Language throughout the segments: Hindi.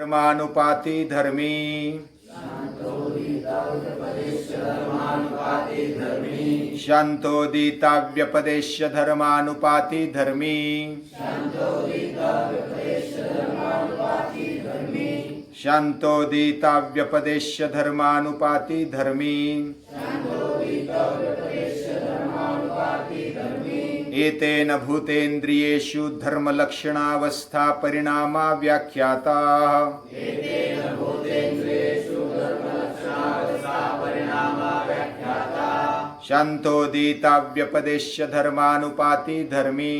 धर्मानुपाति धर्मी शांतोदिताव्यपदेश्य धर्मानुपाति धर्मी शांतोदिताव्यपदेश्य धर्मानुपाति धर्मी एतेन भूतेन्द्रियेषु धर्मलक्षणावस्था परिणामा व्याख्याताः शांतोदिताव्यपदेश्य धर्मानुपाति धर्मी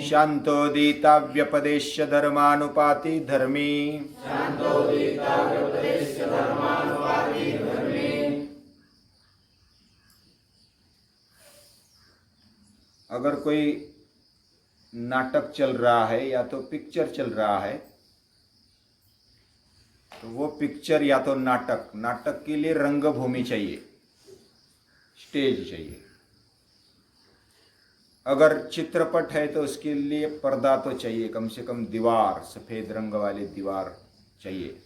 शांतोदिताव्यपदेश्य धर्मानुपाति धर्मी। अगर कोई नाटक चल रहा है या तो पिक्चर चल रहा है तो वो पिक्चर या तो नाटक के लिए रंगभूमि चाहिए, स्टेज चाहिए। अगर चित्रपट है तो उसके लिए पर्दा तो चाहिए, कम से कम दीवार, सफेद रंग वाली दीवार चाहिए।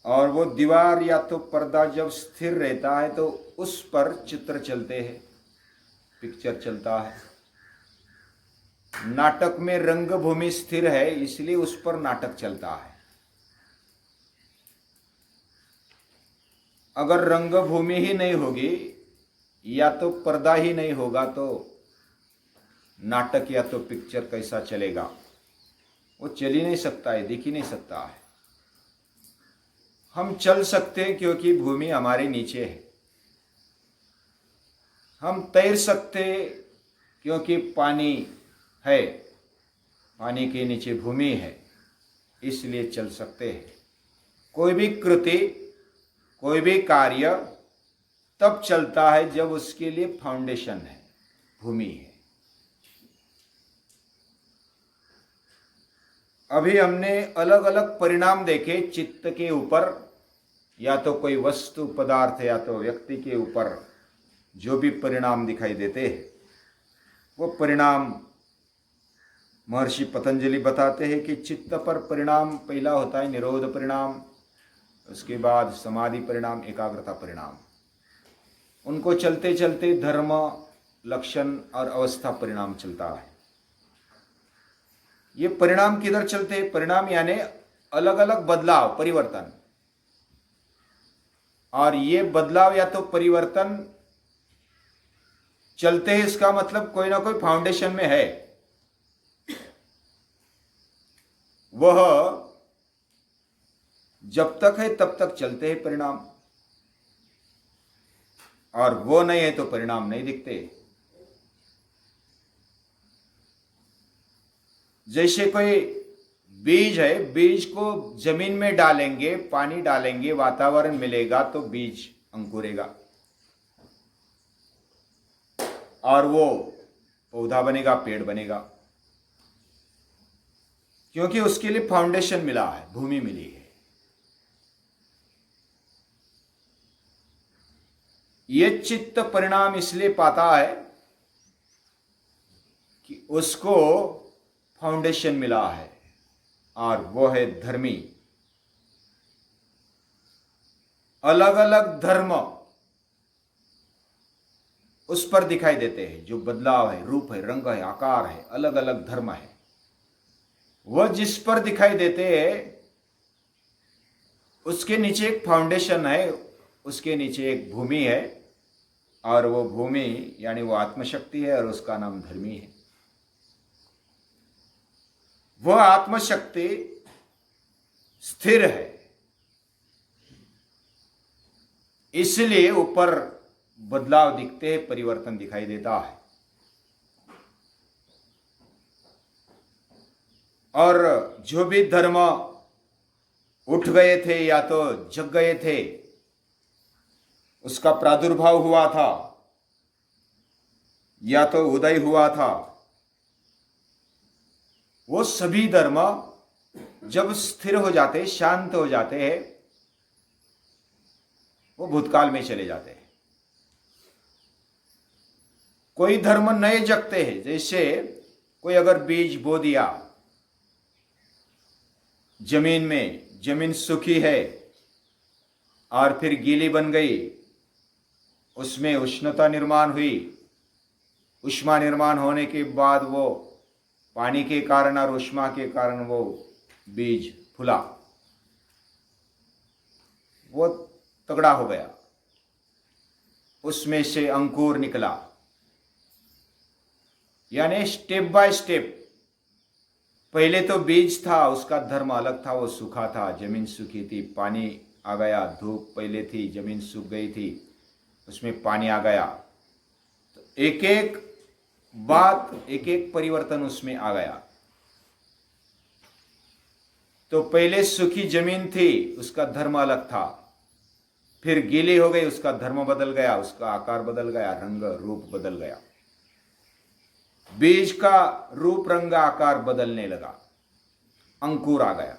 और वो दीवार या तो पर्दा जब स्थिर रहता है तो उस पर चित्र चलते हैं, पिक्चर चलता है। नाटक में रंगभूमि स्थिर है इसलिए उस पर नाटक चलता है। अगर रंगभूमि ही नहीं होगी या तो पर्दा ही नहीं होगा तो नाटक या तो पिक्चर कैसा चलेगा? वो चल ही नहीं सकता है, दिख ही नहीं सकता है। हम चल सकते हैं क्योंकि भूमि हमारे नीचे है। हम तैर सकते क्योंकि पानी है, पानी के नीचे भूमि है, इसलिए चल सकते हैं। कोई भी कृति, कोई भी कार्य तब चलता है जब उसके लिए फाउंडेशन है, भूमि है। अभी हमने अलग अलग परिणाम देखे चित्त के ऊपर, या तो कोई वस्तु पदार्थ या तो व्यक्ति के ऊपर जो भी परिणाम दिखाई देते हैं, वो परिणाम महर्षि पतंजलि बताते हैं कि चित्त पर परिणाम पहला होता है निरोध परिणाम, उसके बाद समाधि परिणाम, एकाग्रता परिणाम। उनको चलते चलते धर्म, लक्षण और अवस्था परिणाम चलता है। ये परिणाम किधर चलते हैं? परिणाम यानी अलग अलग बदलाव, परिवर्तन। और ये बदलाव या तो परिवर्तन चलते हैं, इसका मतलब कोई ना कोई फाउंडेशन में है। वह जब तक है तब तक चलते हैं परिणाम, और वो नहीं है तो परिणाम नहीं दिखते। जैसे कोई बीज है, बीज को जमीन में डालेंगे, पानी डालेंगे, वातावरण मिलेगा तो बीज अंकुरेगा और वो पौधा बनेगा, पेड़ बनेगा, क्योंकि उसके लिए फाउंडेशन मिला है, भूमि मिली है। ये चित्त परिणाम इसलिए पाता है कि उसको फाउंडेशन मिला है, और वो है धर्मी। अलग अलग धर्म उस पर दिखाई देते हैं, जो बदलाव है, रूप है, रंग है, आकार है, अलग अलग धर्म है। वह जिस पर दिखाई देते हैं उसके नीचे एक फाउंडेशन है, उसके नीचे एक भूमि है, और वो भूमि यानी वो आत्मशक्ति है, और उसका नाम धर्मी है। वह आत्मशक्ति स्थिर है, इसलिए ऊपर बदलाव दिखते हैं, परिवर्तन दिखाई देता है। और जो भी धर्म उठ गए थे या तो जग गए थे, उसका प्रादुर्भाव हुआ था या तो उदय हुआ था, वो सभी धर्म जब स्थिर हो जाते, शांत हो जाते हैं, वो भूतकाल में चले जाते हैं। कोई धर्म नए जगते हैं। जैसे कोई अगर बीज बो दिया जमीन में, जमीन सूखी है और फिर गीली बन गई, उसमें उष्णता निर्माण हुई, ऊष्मा निर्माण होने के बाद वो पानी के कारण और ऊष्मा के कारण वो बीज फूला, वो तगड़ा हो गया, उसमें से अंकुर निकला। यानी स्टेप बाय स्टेप, पहले तो बीज था, उसका धर्म अलग था, वो सूखा था, जमीन सूखी थी, पानी आ गया, धूप पहले थी, जमीन सूख गई थी, उसमें पानी आ गया, तो एक एक बात, एक एक परिवर्तन उसमें आ गया। तो पहले सूखी जमीन थी, उसका धर्म अलग था, फिर गीली हो गई, उसका धर्म बदल गया, उसका आकार बदल गया, रंग रूप बदल गया, बीज का रूप रंग आकार बदलने लगा, अंकुर आ गया,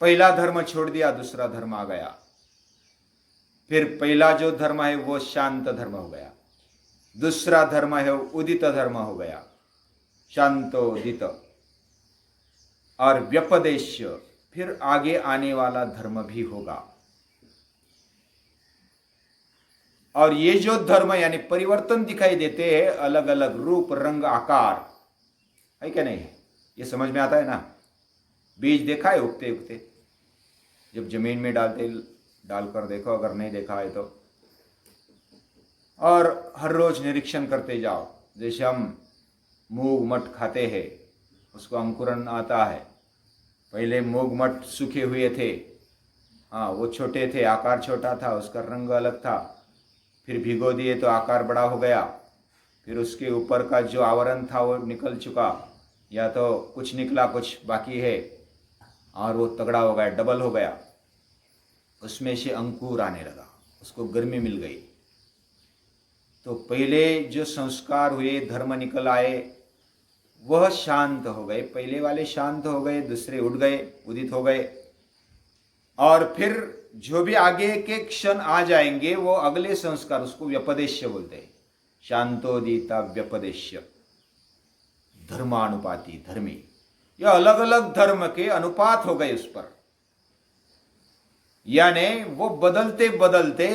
पहला धर्म छोड़ दिया, दूसरा धर्म आ गया, फिर पहला जो धर्म है वो शांत धर्म हो गया, दूसरा धर्म है उदित धर्म हो गया, शांतोदित, और व्यपदेश, फिर आगे आने वाला धर्म भी होगा। और ये जो धर्म यानी परिवर्तन दिखाई देते हैं, अलग अलग रूप रंग आकार, है क्या नहीं है? ये समझ में आता है ना? बीज देखा है उगते उगते, जब जमीन में डालकर देखो, अगर नहीं देखा है तो, और हर रोज निरीक्षण करते जाओ। जैसे हम मूंग मट खाते हैं, उसको अंकुरन आता है, पहले मूंग मट सूखे हुए थे, हाँ वो छोटे थे, आकार छोटा था, उसका रंग अलग था, फिर भिगो दिए तो आकार बड़ा हो गया, फिर उसके ऊपर का जो आवरण था वो निकल चुका, या तो कुछ निकला कुछ बाकी है, और वो तगड़ा हो गया, डबल हो गया, उसमें से अंकुर आने लगा, उसको गर्मी मिल गई। तो पहले जो संस्कार हुए, धर्म निकल आए, वह शांत हो गए, पहले वाले शांत हो गए, दूसरे उठ गए, उदित हो गए, और फिर जो भी आगे के क्षण आ जाएंगे वो अगले संस्कार, उसको व्यपदेश्य बोलते हैं, शांतोदिता व्यपदेश्य, धर्मानुपाती, धर्मी, यह अलग अलग धर्म के अनुपात हो गए उस पर, यानी वो बदलते बदलते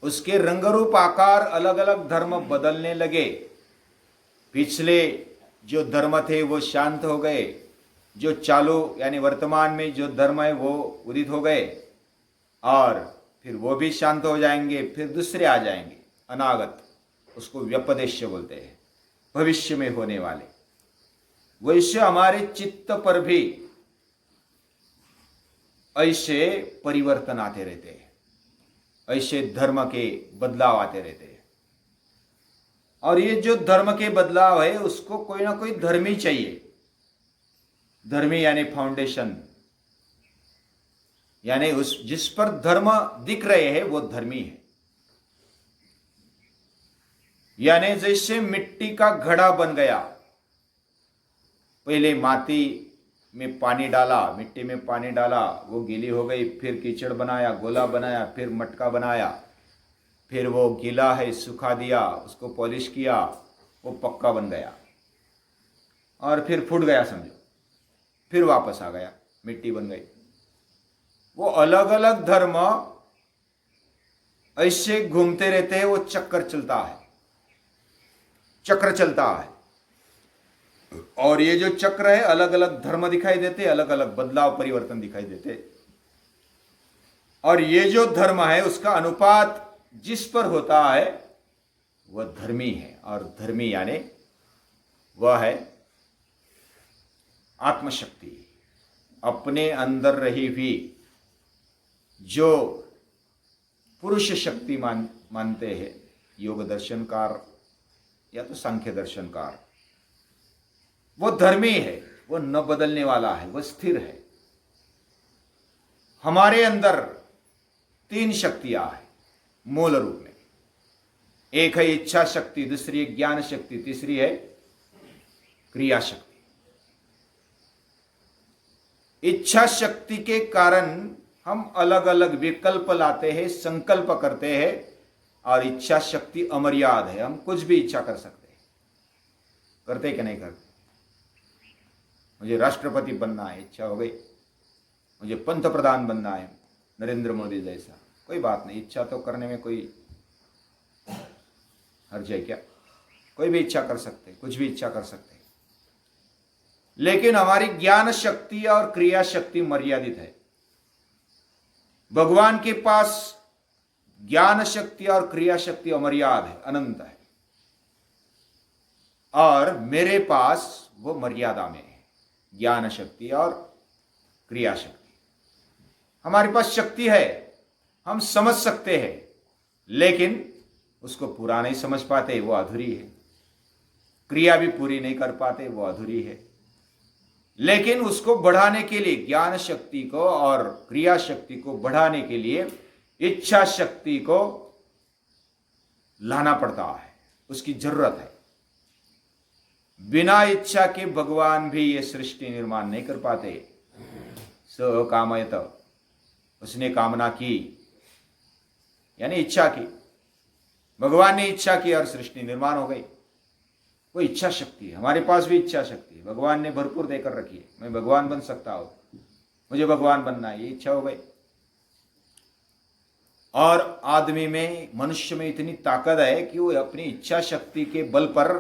उसके रंग रूप आकार अलग अलग धर्म बदलने लगे। पिछले जो धर्म थे वो शांत हो गए, जो चालू यानी वर्तमान में जो धर्म है वो उदित हो गए, और फिर वो भी शांत हो जाएंगे, फिर दूसरे आ जाएंगे अनागत, उसको व्यपदेश्य बोलते हैं, भविष्य में होने वाले। वैसे हमारे चित्त पर भी ऐसे परिवर्तन आते रहते हैं, ऐसे धर्म के बदलाव आते रहते हैं। और ये जो धर्म के बदलाव है उसको कोई ना कोई धर्मी चाहिए। धर्मी यानी फाउंडेशन, यानी उस जिस पर धर्म दिख रहे हैं वो धर्मी है। यानी जैसे मिट्टी का घड़ा बन गया, पहले माटी में पानी डाला, मिट्टी में पानी डाला, वो गीली हो गई, फिर कीचड़ बनाया, गोला बनाया, फिर मटका बनाया, फिर वो गीला है सुखा दिया, उसको पॉलिश किया, वो पक्का बन गया, और फिर फूट गया समझो, फिर वापस आ गया, मिट्टी बन गई। वो अलग अलग धर्म ऐसे घूमते रहते हैं, वो चक्कर चलता है, चक्र चलता है। और ये जो चक्र है, अलग अलग धर्म दिखाई देते, अलग अलग बदलाव परिवर्तन दिखाई देते, और ये जो धर्म है उसका अनुपात जिस पर होता है वह धर्मी है। और धर्मी यानी वह है आत्मशक्ति, अपने अंदर रही हुई जो पुरुष शक्ति मानते हैं योग दर्शनकार या तो सांख्य दर्शनकार, वो धर्मी है, वो न बदलने वाला है, वो स्थिर है। हमारे अंदर 3 शक्तियां हैं मूल रूप में, एक है इच्छा शक्ति, दूसरी है ज्ञान शक्ति, तीसरी है क्रिया शक्ति। इच्छा शक्ति के कारण हम अलग अलग विकल्प लाते हैं, संकल्प करते हैं, और इच्छा शक्ति अमर्याद है, हम कुछ भी इच्छा कर सकते हैं। करते कि नहीं करते? मुझे राष्ट्रपति बनना है, इच्छा हो गई। मुझे पंत प्रधान बनना है, नरेंद्र मोदी जैसा, कोई बात नहीं, इच्छा तो करने में कोई हर्ज है क्या? कोई भी इच्छा कर सकते, कुछ भी इच्छा कर सकते। लेकिन हमारी ज्ञान शक्ति और क्रिया शक्ति मर्यादित है। भगवान के पास ज्ञान शक्ति और क्रिया शक्ति अमर्याद है, अनंत है, और मेरे पास वो मर्यादा में है, ज्ञान शक्ति और क्रिया शक्ति। हमारे पास शक्ति है, हम समझ सकते हैं, लेकिन उसको पूरा नहीं समझ पाते, वो अधूरी है। क्रिया भी पूरी नहीं कर पाते, वो अधूरी है। लेकिन उसको बढ़ाने के लिए, ज्ञान शक्ति को और क्रिया शक्ति को बढ़ाने के लिए इच्छा शक्ति को लाना पड़ता है, उसकी जरूरत है। बिना इच्छा के भगवान भी ये सृष्टि निर्माण नहीं कर पाते। स कामयत, उसने कामना की यानी इच्छा की, भगवान ने इच्छा की और सृष्टि निर्माण हो गई। वो इच्छा शक्ति है, हमारे पास भी इच्छा शक्ति है, भगवान ने भरपूर देकर रखी है। मैं भगवान बन सकता हूं, मुझे भगवान बनना है, ये इच्छा हो गई। और आदमी में, मनुष्य में इतनी ताकत है कि वो अपनी इच्छा शक्ति के बल पर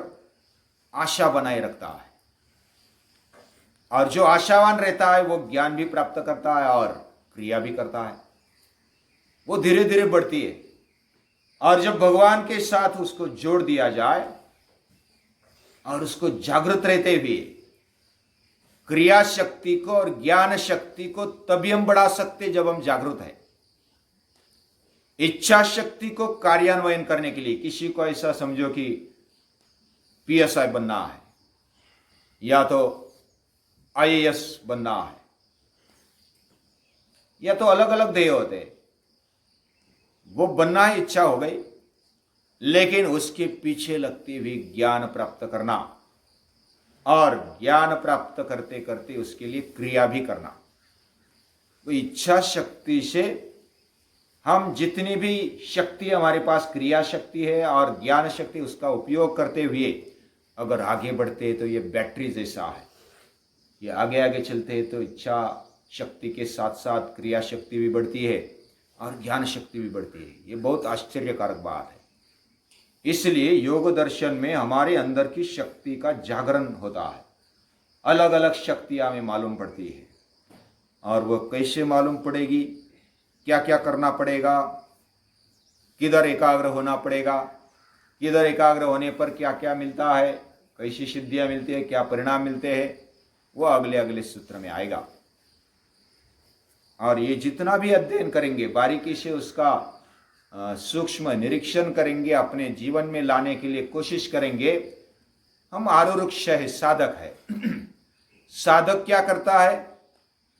आशा बनाए रखता है, और जो आशावान रहता है वो ज्ञान भी प्राप्त करता है और क्रिया भी करता है। वो धीरे धीरे बढ़ती है, और जब भगवान के साथ उसको जोड़ दिया जाए और उसको जागृत रहते हुए क्रिया शक्ति को और ज्ञान शक्ति को तभी हम बढ़ा सकते जब हम जागृत हैं। इच्छा शक्ति को कार्यान्वयन करने के लिए, किसी को ऐसा समझो कि पीएसआई बनना है या तो आईएएस बनना है, या तो अलग अलग ध्येय होते हैं, वो बनना ही इच्छा हो गई, लेकिन उसके पीछे लगती हुई ज्ञान प्राप्त करना, और ज्ञान प्राप्त करते करते उसके लिए क्रिया भी करना। वो इच्छा शक्ति से हम जितनी भी शक्ति हमारे पास, क्रिया शक्ति है और ज्ञान शक्ति, उसका उपयोग करते हुए अगर आगे बढ़ते हैं तो ये बैटरी जैसा है, ये आगे आगे चलते हैं तो इच्छा शक्ति के साथ साथ क्रिया शक्ति भी बढ़ती है और ज्ञान शक्ति भी बढ़ती है। ये बहुत आश्चर्यकारक बात है। इसलिए योग दर्शन में हमारे अंदर की शक्ति का जागरण होता है, अलग अलग शक्तियां हमें मालूम पड़ती है। और वह कैसे मालूम पड़ेगी, क्या क्या करना पड़ेगा, किधर एकाग्र होना पड़ेगा, किधर एकाग्र होने पर क्या क्या मिलता है, कैसी सिद्धियां मिलती है, क्या परिणाम मिलते हैं, वो अगले अगले सूत्र में आएगा। और ये जितना भी अध्ययन करेंगे, बारीकी से उसका सूक्ष्म निरीक्षण करेंगे, अपने जीवन में लाने के लिए कोशिश करेंगे। हम आरुरुक्ष है, साधक है। साधक क्या करता है?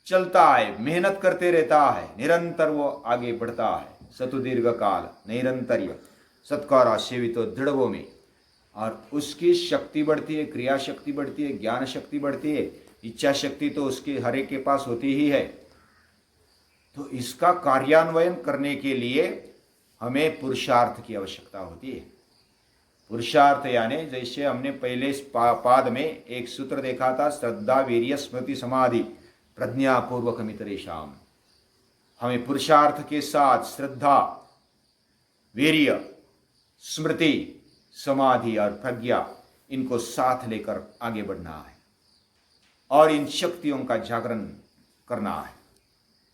चलता है, मेहनत करते रहता है, निरंतर वो आगे बढ़ता है। सतु दीर्घ काल निरंतर्य सत्कारा सेवितो दृढ़वो में, और उसकी शक्ति बढ़ती है, क्रिया शक्ति बढ़ती है, ज्ञान शक्ति बढ़ती है, इच्छा शक्ति तो उसके हर एक के पास होती ही है। तो इसका कार्यान्वयन करने के लिए हमें पुरुषार्थ की आवश्यकता होती है। पुरुषार्थ यानी जैसे हमने पहले पाद में एक सूत्र देखा था, श्रद्धा वीर्य स्मृति समाधि प्रज्ञापूर्वक मितरेशाम। हमें पुरुषार्थ के साथ श्रद्धा, वीर्य, स्मृति, समाधि और प्रज्ञा, इनको साथ लेकर आगे बढ़ना है और इन शक्तियों का जागरण करना है।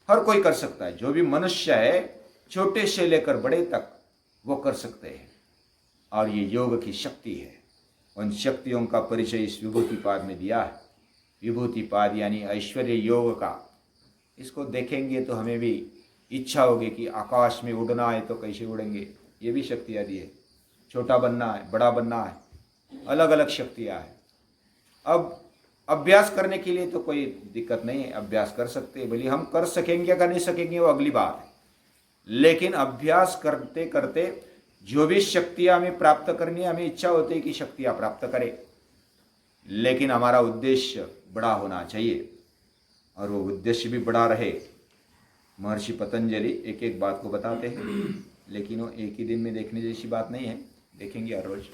हर कोई कर सकता है, जो भी मनुष्य है, छोटे से लेकर बड़े तक वो कर सकते हैं, और ये योग की शक्ति है। उन शक्तियों का परिचय इस विभूतिपाद में दिया है। विभूतिपाद यानी ऐश्वर्य योग का। इसको देखेंगे तो हमें भी इच्छा होगी कि आकाश में उड़ना है तो कैसे उड़ेंगे, ये भी शक्तियाँ दी है। छोटा बनना है, बड़ा बनना है, अलग अलग शक्तियाँ हैं। अब अभ्यास करने के लिए तो कोई दिक्कत नहीं है, अभ्यास कर सकते हैं। भले हम कर सकेंगे या नहीं सकेंगे वो अगली बात है, लेकिन अभ्यास करते करते जो भी शक्तियां हमें प्राप्त करनी है, हमें इच्छा होती है कि शक्तियां प्राप्त करें, लेकिन हमारा उद्देश्य बड़ा होना चाहिए, और वो उद्देश्य भी बड़ा रहे। महर्षि पतंजलि एक एक बात को बताते हैं। लेकिन वो एक ही दिन में देखने जैसी बात नहीं है, देखेंगे हर रोज़।